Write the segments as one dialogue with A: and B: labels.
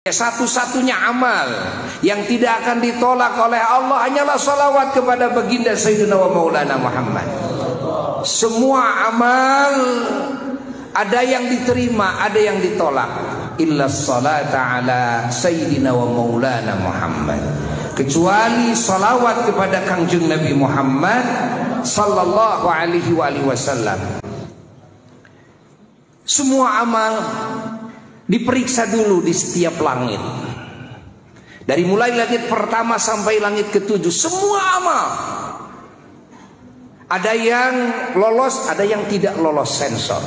A: Satu-satunya amal yang tidak akan ditolak oleh Allah hanyalah salawat kepada baginda Sayyidina wa Maulana Muhammad. Semua amal ada yang diterima, ada yang ditolak. Illa salata ala Sayyidina wa Maulana Muhammad, kecuali salawat kepada Kangjeng Nabi Muhammad sallallahu alaihi wasallam. Semua amal diperiksa dulu di setiap langit. Dari mulai langit pertama sampai langit ketujuh, semua amal. Ada yang lolos, ada yang tidak lolos sensor.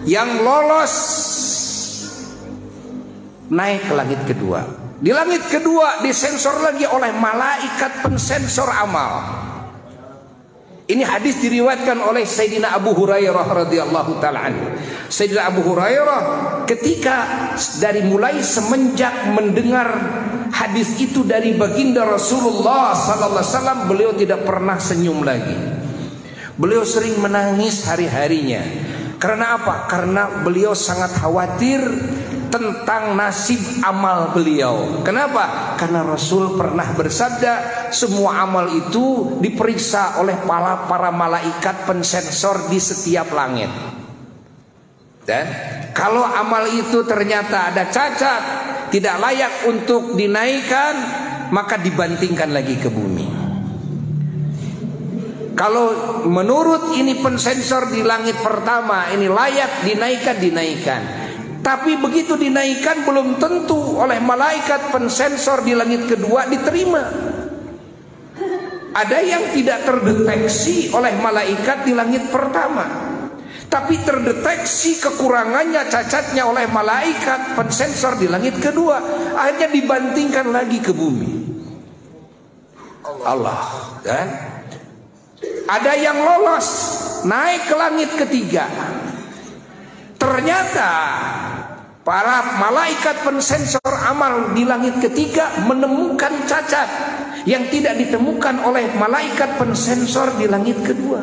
A: Yang lolos naik ke langit kedua. Di langit kedua disensor lagi oleh malaikat pensensor amal. Ini hadis diriwayatkan oleh Sayyidina Abu Hurairah radhiyallahu taala anhu. Sayyidina Abu Hurairah ketika dari mulai semenjak mendengar hadis itu dari baginda Rasulullah sallallahu alaihi wasallam, beliau tidak pernah senyum lagi. Beliau sering menangis hari-harinya. Karena apa? Karena beliau sangat khawatir tentang nasib amal beliau. Kenapa? Karena Rasul pernah bersabda, semua amal itu diperiksa oleh para malaikat pensensor di setiap langit. Dan kalau amal itu ternyata ada cacat, tidak layak untuk dinaikkan, maka dibantingkan lagi ke bumi. Kalau menurut ini pensensor di langit pertama ini layak dinaikkan. Tapi begitu dinaikkan belum tentu oleh malaikat pensensor di langit kedua diterima. Ada yang tidak terdeteksi oleh malaikat di langit pertama, tapi terdeteksi kekurangannya, cacatnya oleh malaikat pensensor di langit kedua. Akhirnya dibantingkan lagi ke bumi. Allah kan? Ada yang lolos naik ke langit ketiga. Ternyata para malaikat pensensor amal di langit ketiga menemukan cacat yang tidak ditemukan oleh malaikat pensensor di langit kedua.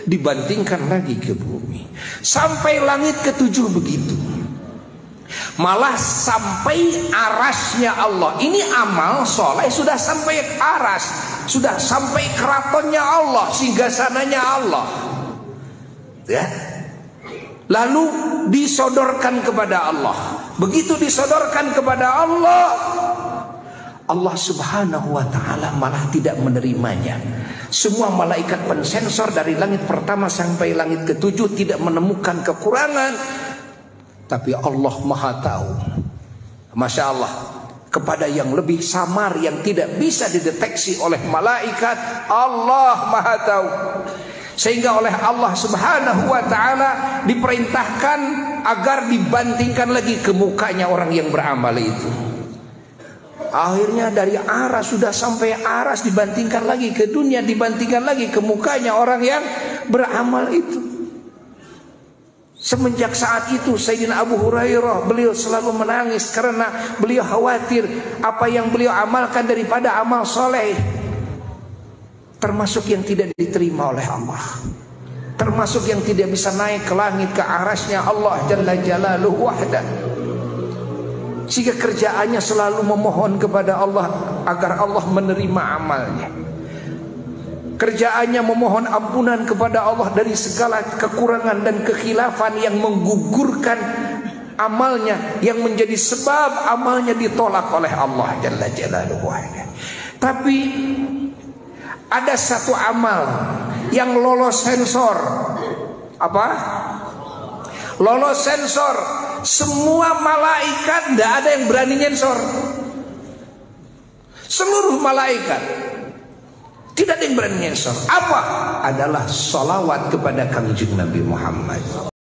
A: Dibantingkan lagi ke bumi. Sampai langit ketujuh begitu. Malah sampai arasnya Allah. Ini amal soleh sudah sampai aras, sudah sampai keratonnya Allah, singgasananya Allah. Ya. Lalu disodorkan kepada Allah. Begitu disodorkan kepada Allah, Allah subhanahu wa ta'ala malah tidak menerimanya. Semua malaikat pensensor dari langit pertama sampai langit ketujuh tidak menemukan kekurangan. Tapi Allah maha tahu. Masya Allah, kepada yang lebih samar, yang tidak bisa dideteksi oleh malaikat, Allah maha tahu. Sehingga oleh Allah subhanahu wa ta'ala diperintahkan agar dibantingkan lagi ke mukanya orang yang beramal itu. Akhirnya dari aras sudah sampai aras, dibantingkan lagi ke dunia, dibantingkan lagi ke mukanya orang yang beramal itu. Semenjak saat itu Sayyidina Abu Hurairah beliau selalu menangis karena beliau khawatir apa yang beliau amalkan daripada amal soleh termasuk yang tidak diterima oleh Allah, termasuk yang tidak bisa naik ke langit ke arasnya Allah Jalla Jalaluhu wahda. Sehingga kerjaannya selalu memohon kepada Allah agar Allah menerima amalnya. Kerjaannya memohon ampunan kepada Allah dari segala kekurangan dan kekhilafan yang menggugurkan amalnya, yang menjadi sebab amalnya ditolak oleh Allah Jalla Jalaluhu wahda. Tapi ada satu amal yang lolos sensor. Apa? Lolos sensor. Semua malaikat, tidak ada yang berani nyensor. Seluruh malaikat tidak ada yang berani nyensor. Apa? Adalah salawat kepada Kangjeng Nabi Muhammad.